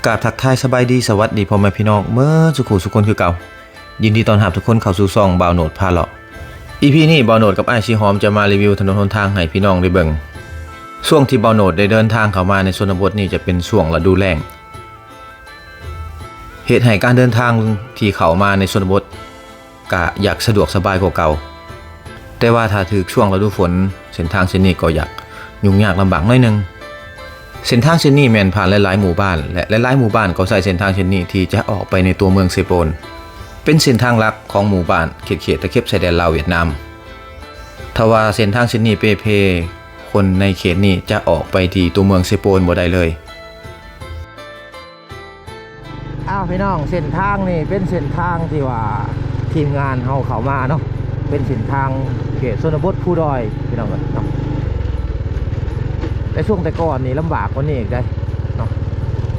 กราบทักทายสบายดีสวัสดีพ่อแม่พี่น้องเมื่อสุขุสุคนคือเก่ายินดีต้อนรับทุกคนเข้าสู่ซองบ่าวโหนดพาเลาะอีพีนี้บ่าวโหนดกับไอชีหอมจะมารีวิวถนนหนทางให้พี่น้องได้เบิ่งช่วงที่บ่าวโหนดได้เดินทางเข้ามาในชนบทนี่จะเป็นช่วงฤดูแล้งเหตุให้การเดินทางที่เข้ามาในชนบทก็อยากสะดวกสบายกว่าเก่าแต่ว่าถ้าถึงช่วงฤดูฝนเส้นทางเส้นนี้ก็อยากยุ่งยากลำบากหน่อยนึงเส้นทางเส้นนี้แม่นผ่านหลายๆหมู่บ้านและหลายๆหมู่บ้านก็ใช้เส้นทางเส้นนี้ที่จะออกไปในตัวเมืองเซโปนเป็นเส้นทางหลักของหมู่บ้านเขตตะเข็บชายแดนลาวเวียดนามทว่าเส้นทางเส้นนี้เพคนในเขตนี้จะออกไปที่ตัวเมืองเซโปนบ่ได้เลยพี่น้องเส้นทางนี่เป็นเส้นทางที่ว่าทีมงานเฮาเข้ามาเนาะเป็นเส้นทางเขตชนบทผู้ดอยพี่น้องเนาะแต่ช่วงแต่ก่อนนี่ลำบากกว่านี้อีกได้เนาะ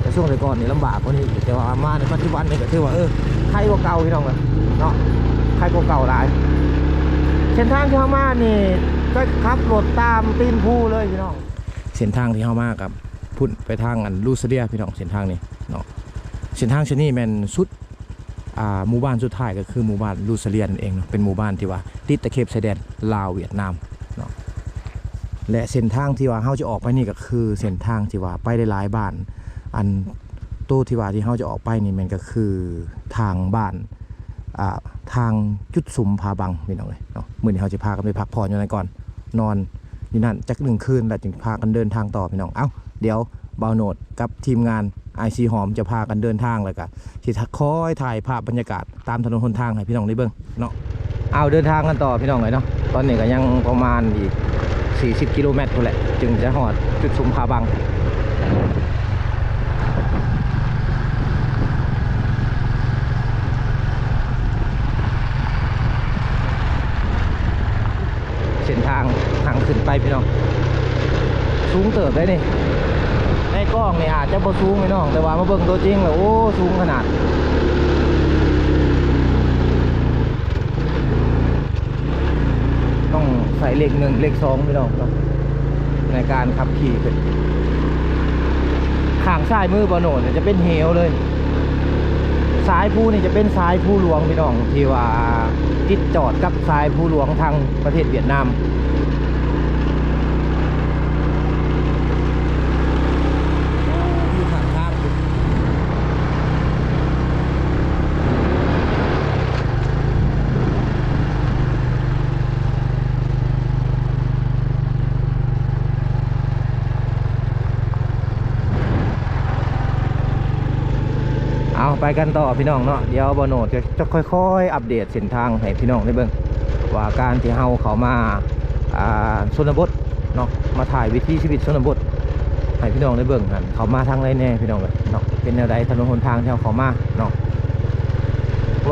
แต่ช่วงแต่ก่อนนี่ลำบากกว่านี้แต่ว่ามาในปัจจุบันนี่ก็ถือว่าใครกว่าเก่าพี่น้องเนาะใครกว่าเก่าหลายเส้นทางที่เฮามานี่ก็ขับรถตามตีนภูเลยพี่น้องเส้นทางที่เฮามากับพุ่นไปทางอันลูเซียพี่น้องเส้นทางนี้เนาะเส้นทางเช่นนี้แมันสุดหมู่บ้านสุดท้ายก็คือหมู่บ้านลูเซียนเองเนาะเป็นหมู่บ้านที่ว่าติดตะเข็บชายแดนลาวเวียดนามเนาะและเส้นทางที่ว่าเฮาจะออกไปนี่ก็คือเส้นทางที่ว่าไปได้หลายบ้านอันตู้ที่ว่าที่เฮาจะออกไปนี่มันก็คือทางบ้านทางจุดสุมพาบังพี่น้องเลยเนาะมื้อนี้เฮาจะพากันไปพักผ่อนอยู่นั่นก่อนนอนอยู่นั่นจัก1 คืนแล้วจึงพากันเดินทางต่อพี่น้องเดี๋ยวบ่าวโหนดกับทีมงานไอซีหอมจะพากันเดินทางเลยกันที่คอยถ่ายภาพบรรยากาศตามถนนหนทางให้พี่น้องได้เบิ่งเนาะเดินทางกันต่อพี่น้องเลยเนาะตอนนี้ก็ยังประมาณอีก40 กิโลเมตรนั่นแหละจึงจะหอดจุดสุมพาบังเส้นทางขึ้นไปพี่น้องสูงเติบได้นี่ในกล้องนี่อาจจะบ่สูงพี่น้องแต่ว่ามาเบิ่งตัวจริงแล้วโอ้สูงขนาดต้องใส่เลข1เลข2พี่น้องในการขับขี่ขึ้นข้างซ้ายมือบ่โหนดจะเป็นเหวเลยซ้ายภูนี่จะเป็นซ้ายภูหลวงพี่น้องที่ว่าติดจอดกับซ้ายภูหลวงทางประเทศเวียดนามไปกันต่อพี่น้องเนาะเดี๋ยวบ่โหนดจะค่อยๆอัปเดตเส้นทางให้พี่น้องได้เบิ่งว่าการที่เฮาเข้ามาชนบทเนาะมาถ่ายวิถีชีวิตชนบทให้พี่น้องได้เบิ่งกันเข้ามาทางไรแน่พี่น้องเลยเนาะเป็นแนวใดถนนหนทางที่เฮาเข้ามาเนาะ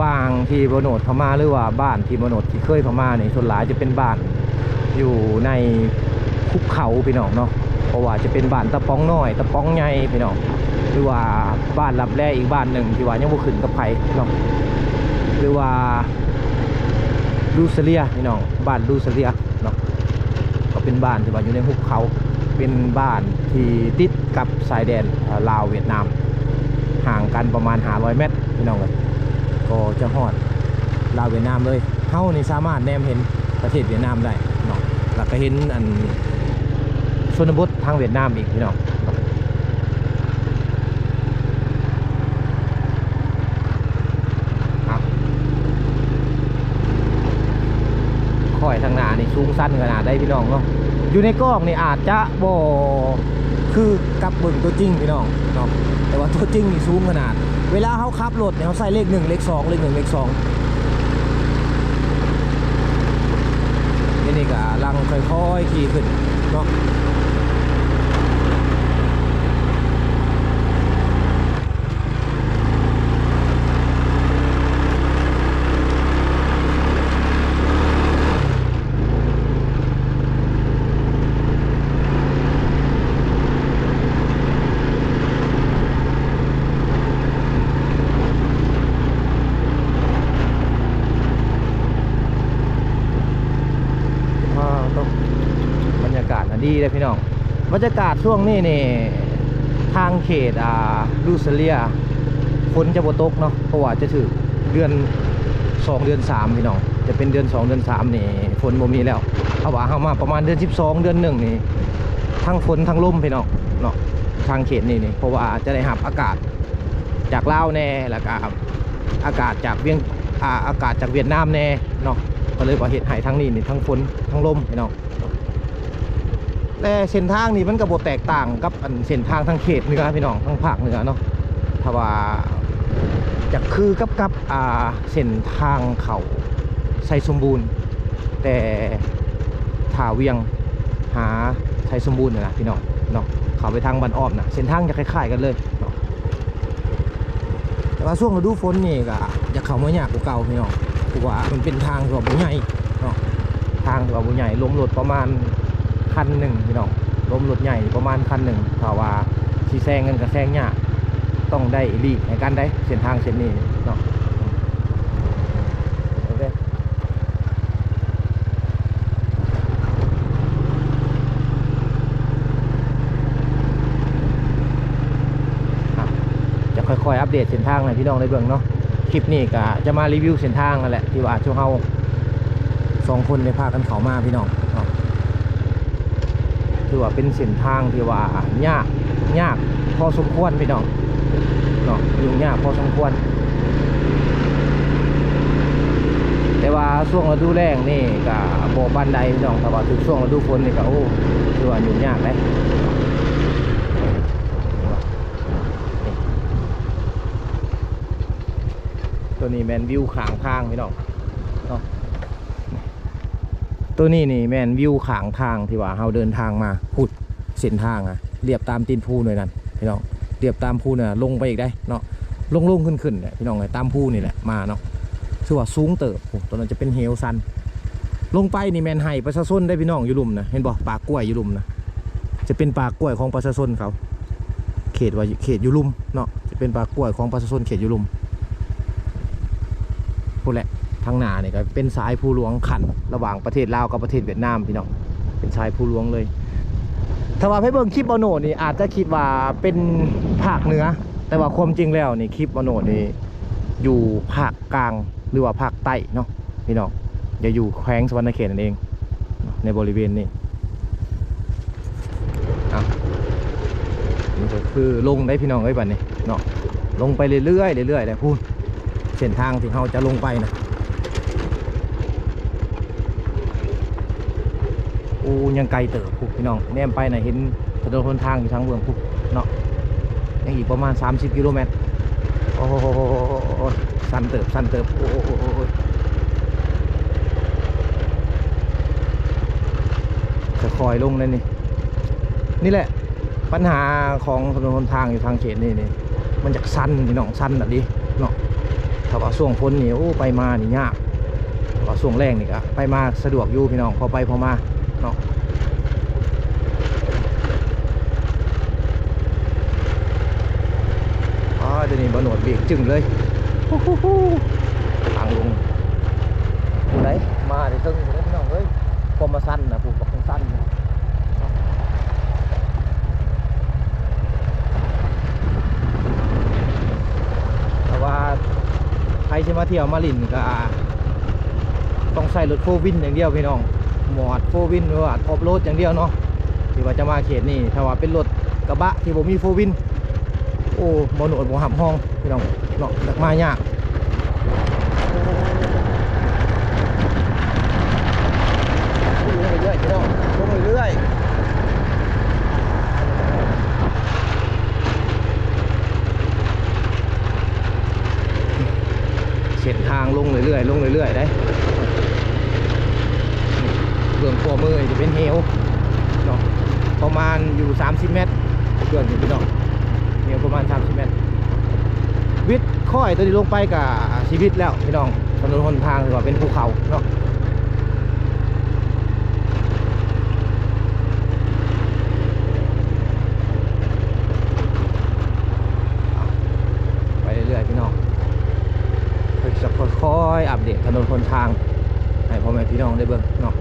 ว่างที่บ่โหนดเข้ามาหรือว่าบ้านที่บ่โหนดที่เคยเข้ามาเนี่ยส่วนหลายจะเป็นบ้านอยู่ในภูเขาพี่น้องเนาะเพราะว่าจะเป็นบ้านตะป้องน้อยตะป้องใหญ่พี่น้องหรือว่าบ้านรับแร่อีกบ้านหนึ่งที่ว่ายังบ่ขึ้นกับไผเนาะหรือว่าลูเซียพี่น้องบ้านลูเซียเนาะก็เป็นบ้านที่ว่าอยู่ในหุบเขาเป็นบ้านที่ติดกับชายแดนลาวเวียดนามห่างกันประมาณ500 เมตรพี่น้องเลยก็จะฮอดลาวเวียดนามเลยเฮานี่สามารถแนมเห็นประเทศเวียดนามได้เนาะแล้วก็เห็นอันชนบททางเวียดนามอีกพี่น้องค่อยทางหน้านี่สูงสั้นขนาดได้พี่น้องเนาะอยู่ในกล้องนี่อาจจะบ่คือกับเบิ่งตัวจริงพี่น้องเนาะแต่ว่าตัวจริงนี่สูงขนาดเวลาเขาขับรถเนี่ยเขาใส่เลข1เลข2เลข1เลข2นี่ก็ลังค่อยๆขี่ขึ้นเนาะบรรยากาศดีเลยพี่น้องบรรยากาศช่วงนี้นี่ท ทางเขตลูเซเลียฝนจะบ่ตกเนาะเพราะว่าจะถึงเดือน2เดือน3พี่น้องจะเป็นเดือน2เดือน3นี่ฝนบ่มีแล้วเอาว่าเฮามาประมาณเดือน12เดือน1นี่ทั้งฝนทั้งลมพี่น้องเนาะทางเขตนี่เพราะว่าจะได้รับอากาศจากลาวแน่แล้วก็อากาศจากอากาศจากเวียดนามแน่เนาะก็เลยว่าเฮ็ดให้ทั้งนี้นี่ทั้งฝนทั้งลมพี่น้องแต่เส้นทางนี่มันก็บ่แตกต่างกับอันเส้นทางทางเขตเหนือพี่น้องทางภาคเหนือเนาะถ้าว่าจะคือกับเส้นทางเขาไซสมบูรณ์แต่ถ้าเวียงหาไซสมบูรณ์นะพี่น้องเนาะเขาไปทางบ้านอ้อมนะเส้นทางจะคล้ายๆกันเลยเนาะแต่ว่าช่วงฤดูฝนนี่ก็จะเข้ามายากกว่าเก่าพี่น้องเพราะว่ามันเป็นทางที่ว่าบ่ใหญ่เนาะทางที่ว่าบ่ใหญ่ลมรถประมาณคันหนึ่งพี่น้องลมรถใหญ่ประมาณคันหนึ่งถ้าว่าสีแซงกันกับแซงยากต้องได้ลีกในการได้เส้นทางเส้นนี้เนาะโอเคจะค่อยๆอัปเดตเส้นทางให้พี่น้องได้เบิ่งเนาะคลิปนี้ก็จะมารีวิวเส้นทางนั่นแหละที่ว่าช่วงเฮา2คนได้พากันเข้ามาพี่น้องเนาะคือว่าเป็นเส้นทางที่ว่ายากพอสมควรพี่น้องเนาะยุ่งยากพอสมควรแต่ว่าช่วงฤดูแล้งนี่ก็บ่ปานใดพี่น้องแต่ว่าถึงช่วงฤดูฝนนี่ก็โอ้คือว่ายุ่งยากเลยตัวนี้แมนวิวข้างทางพี่น้องเนาะตัวนี้นี่แมนวิวข้างทางที่ว่าเราเดินทางมาพุดเส้นทางเรียบตามตีนภูหน่อยนั่นพี่น้องเรียบตามภูเนี่ยลงไปอีกได้เนาะลงขึ้นเนี่ยพี่น้องเลยตามภูนี่แหละมาเนาะชื่อว่าสูงเติบตัวนั้นจะเป็นเฮลซันลงไปนี่แมนไห้ประชาชนได้พี่น้องอยู่ลุมนะเห็นบ่ป่ากล้วยอยู่ลุมนะจะเป็นป่ากล้วยของประชาชนเขาเขตว่าเขตอยู่ลุมเนาะจะเป็นป่ากล้วยของประชาชนเขตอยู่ลุมพูดแหละทางหน้านี่ก็เป็นสายภูหลวงขันระหว่างประเทศลาวกับประเทศเวียดนามพี่น้องเป็นสายภูหลวงเลยถ้าว่าให้เบิ่งคลิปบอโนนี่อาจจะคิดว่าเป็นภาคเหนือแต่ว่าความจริงแล้วนี่คลิปบอโนนี่อยู่ภาคกลางหรือว่าภาคใต้เนาะพี่น้องจะอยู่แขวงสวรรณเขตนั่นเองในบริเวณนี้นี่ก็คือลงได้พี่น้องเอ้ยบัดนี้เนาะลงไปเรื่อยๆเลยพูดเส้นทางที่เราจะลงไปนะโอ้ยังไกลเติบพุกพี่น้องแนมไปนะเห็นถนนหนทางอยู่ทางเมืองพุกเนาะยังอีกประมาณ30 กิโลเมตรโอ้โหสั้นเติบโอ้ค่อยๆลงเลยนี่แหละปัญหาของถนนหนทางอยู่ทางเขตนี่มันจะสั้นพี่น้องสั้นแบบนี้เนาะถ้าว่าช่วงฝนนี่โอ้ไปมานี่ยากถ้าว่าช่วงแรงนี่ก็ไปมาสะดวกอยู่พี่น้องพอไปพอมาเนาะเดี๋ยวนี้บนหนวดเบียกจึงเลยทางลงผู้ใดมาได้ซึ่งผู้ใดพี่น้องเอ้ยพอมาสั้นนะผู้บอกสั้นแต่ว่าใครจะมาเที่ยวมาลินก็ต้องใส่รถโฟวินอย่างเดียวพี่น้องหมอดโฟวินหรือว่าออฟโรดอย่างเดียวเนาะที่ว่าจะมาเขตนี่ถ้าว่าเป็นรถกระบะที่ผมมีโฟวินโอ้บนอดบ่หับห้องพี่น้องเนาะมายากเรื่อยๆพี่น้องลงเรื่อยเส้นทางลงเรื่อยได้เบื้องขวามือจะเป็นเหวเนาะประมาณอยู่30 เมตรเบื้องอยู่พี่น้องเหวประมาณ30 เมตรวิทย์ค่อยตัวนี้ลงไปกับชีวิตแล้วพี่น้องถนนหนทางถือว่าเป็นภูเขาเนาะไปเรื่อยๆพี่น้องจะค่อยๆอัปเดตถนนหนทางให้พ่อแม่พี่น้องได้เบิ่งเนาะ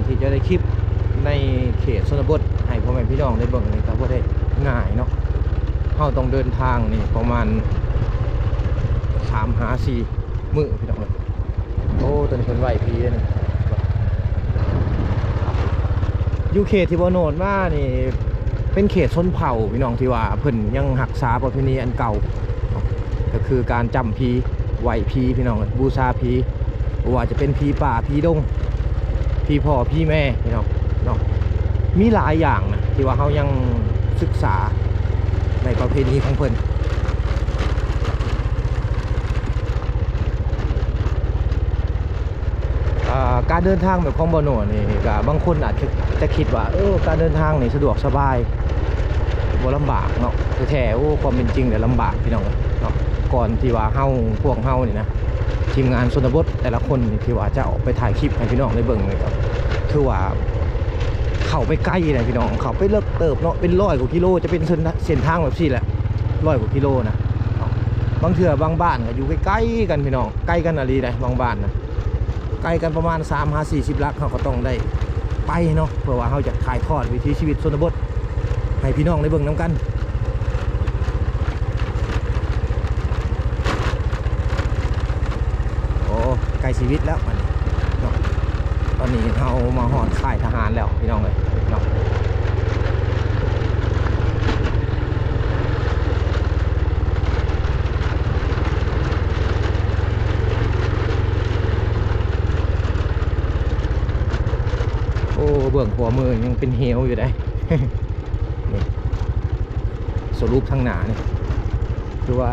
ที่จะได้คลิปในเขตชนบทให้พ่อแม่พี่น้องได้เบิ่งนี่ก็บ่ได้ง่ายเนาะเฮาต้องเดินทางนี่ประมาณ3-4 มื้อพี่น้องเอ้ยโอ้ตอนนี้เพิ่นไหวพีเลยนี่อยู่เขตที่บ่โนดมานี่เป็นเขตชนเผ่าพี่น้องที่ว่าเพิ่นยังรักษาประเพณีอันเก่าก็คือการจำผีไหวผีพี่น้องบูชาผีบ่ว่าจะเป็นผีป่าผีดงผีพ่อผีแม่พี่น้องเนาะมีหลายอย่างนะที่ว่าเฮายังศึกษาในประเพณีของเพิ่นการเดินทางแบบของบ่โนนี่ก็บางคนอาจจะคิดว่าการเดินทางนี่สะดวกสบายบ่ลำบากเนาะแต่แท้ความเป็นจริงเนี่ยลำบากพี่น้องเนาะก่อนที่ว่าพวกเฮานี่นะทีมงานชนบทแต่ละคนนี่ที่ว่าจะออกไปถ่ายคลิปให้พี่น้องได้เบิ่งเลยครับคือว่าเข้าไปใกล้เลยพี่น้องเข้าไปเลิกเติบเนาะเป็น100 กว่ากิโลจะเป็นเส้นทางแบบนี้แหละ100 กว่ากิโลนะบางเทื่อบางบ้านก็อยู่ใกล้ๆกันพี่น้องใกล้กันอะไรได้บางบ้านนะไกลกันประมาณ3-40 ลักเขาก็ต้องได้ไปเนาะเพื่อว่าเขาจะถ่ายทอดวิถีชีวิตชนบทให้พี่น้องได้เบิ่งน้ำกันโอ้ไกลชีวิตแล้วมันเนาะตอนนี้เขามาหอดค่ายทหารแล้วพี่น้องเลยเนาะเบื้องหัวมือยังเป็นเหวอยู่ได้ นี่สรุปทางหนานี่คือว่า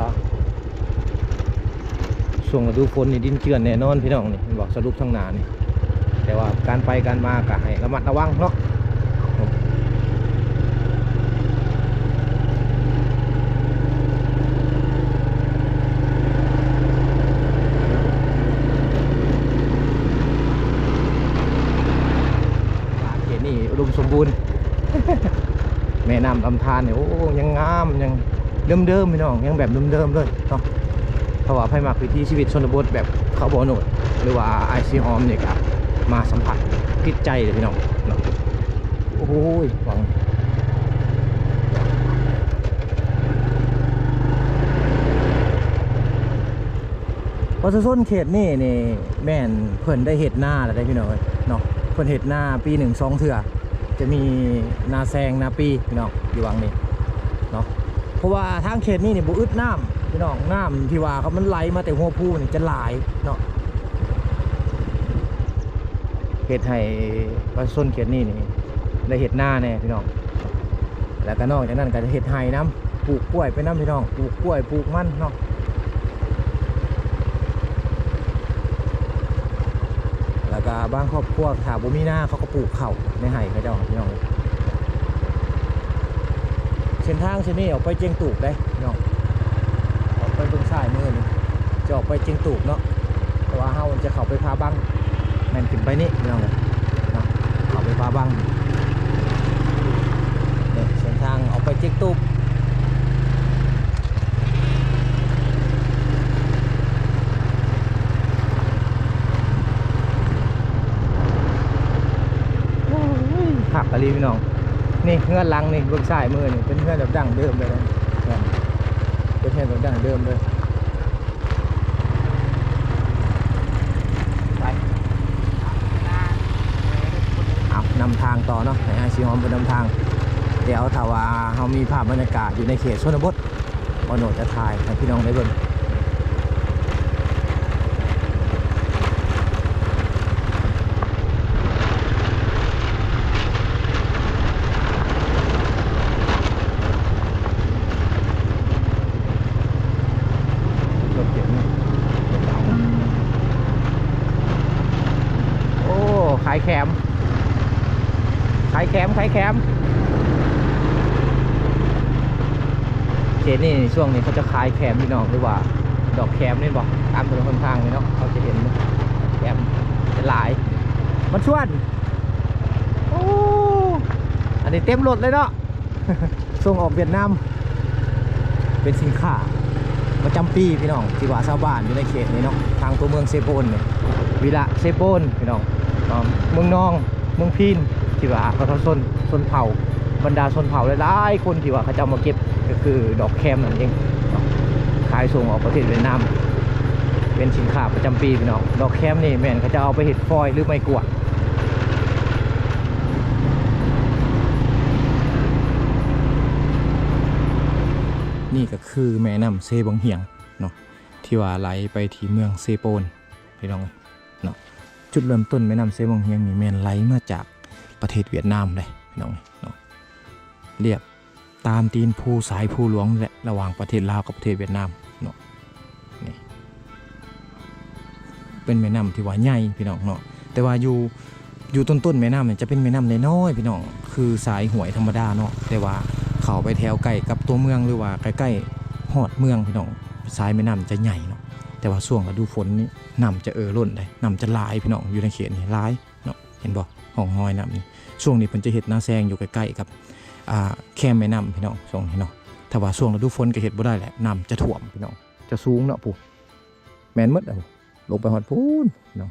ช่วงฤดูฝนนี่ดินเจือนแน่นอนพี่น้องนี่บอกสรุปทางหนานี่แต่ว่าการไปการมาก็ให้ระมัดระวังเนาะอุดมสมบูรณ์ แม่น้ำลำธารเนี่ยโอ้ยังงามยังเดิมๆพี่น้องยังแบบเดิมๆเลยเนาะเพราะว่าไพ่มักวิถีชีวิตชนบทแบบเขาบ่โนดหรือว่าไอซีฮอมเนี่ยครับมาสัมผัสติดใจเลยพี่น้องเนาะโอ้ยหวังประชาชนเขตนี่แม่นเพิ่นได้เห็ดหน้าแล้วได้พี่น้องเนาะเพิ่นเห็ดหน้าปี1-2 เทื่อจะมีนาแซงนาปีพี่น้องอยู่วังนี่เนาะเพราะว่าทางเขตนี้เนี่ยบุอึดน้ำพี่น้องน้ำที่ว่าเขามันไหลมาแต่หัวผู้นี่จะหลายเนาะเขตให้ประชาชนเขตนี้นี่ได้เห็ดหน้าแน่พี่น้องแล้วก็นอกจากนั้นก็จะเห็ดไห่น้ำปลูกกล้วยไปน้ำพี่น้องปลูกกล้วยปลูกมันเนาะแล้วก็บางครอบครัวถ้าบ่มีหน้าเขาก็ปลูกข้าวในไห่เขาเจ้าพี่น้องเส้นทางเส้นนี้ออกไปเจียงตูกได้พี่น้องออกไปตรงซ้ายมือนี่จะออกไปเจียงตูกเนาะแต่ว่าเฮาจะเข้าไปพาบังแม่นขึ้นไปนี่พี่น้องเนาะเข้าไปพาบังเนี่ยเส้นทางออกไปเจียงตูกผักอะไรพี่น้องนี่เงื่อนลังนี่เบื้องซ้ายมือนี่เป็นเงื่อนแบบดั้งเดิมเลยนะเป็นเงื่อนแบบดั้งเดิมเลยไปเอานำทางต่อเนาะให้ซีฮอมเป็นนำทางเดี๋ยวถ้าว่าเขามีภาพบรรยากาศอยู่ในเขตชนบทบ่โนดจะถ่ายให้พี่น้องได้เบิ่งขายแคมเขตนี่ช่วงนี้เขาจะขายแคมพี่น้องหรือว่าดอกแคมนี่บอกตามถนนคนทางนี่เนาะเขาจะเห็นแคมเป็นหลายมันชวนโอ้อันนี้เต็มรถเลยเนาะ ส่งออกเวียดนามเป็นสินค้าประจำปีพี่น้องที่ว่าชาวบ้านอยู่ในเขตนี้เนาะทางตัวเมืองเซโปนเนี่ยวิละเซโปนพี่น้องเมืองนอง เมืองพีนที่ว่าประชาชนชนเผ่าบรรดาชนเผ่าหลายๆคนที่ว่าเขาจะเอามาเก็บก็คือดอกแคมนั่นเองเนาะขายส่งออกประเทศเวียดนามเป็นสินค้าประจำปีพี่น้องดอกแคมนี่แม่นเขาจะเอาไปเฮ็ดฟอยล์หรือไม้กวาดนี่ก็คือแม่น้ำเซบังเหียงเนาะที่ว่าไหลไปที่เมืองเซโปนพี่น้องเนาะจุดเริ่มต้นแม่น้ำเซบังเหียงนี่แม่นไหลมาจากประเทศเวียดนามเลยพี่น้องเนาะเรียบตามตีนภูสายภูหลวงแหละระหว่างประเทศลาวกับประเทศเวียดนามเนาะนี่เป็นแม่น้ำที่ว่าใหญ่พี่น้องเนาะแต่ว่าอยู่ต้นแม่น้ำเนี่ยจะเป็นแม่น้ำน้อยๆพี่น้องคือสายห้วยธรรมดาเนาะแต่ว่าเข้าไปแถวใกล้กับตัวเมืองหรือว่าใกล้ๆฮอดเมืองพี่น้องสายแม่น้ำจะใหญ่เนาะแต่ว่าช่วงฤดูฝนนี่น้ำจะล้นเลยน้ำจะหลายพี่น้องอยู่ในเขตนี่หลายเนาะเห็นบ่ห้องห้อยน้ำนี่ช่วงนี้เพิ่นจะเฮ็ดนาแซงอยู่ใกล้ๆกับแคมแม่น้ำพี่น้องช่วงนี้เนาะถ้าว่าช่วงฤดูฝนก็เฮ็ดบ่ได้แหละน้ำจะท่วมพี่น้องจะสูงเนาะปู่แม่นหมดลงไปฮอดพูนเนาะ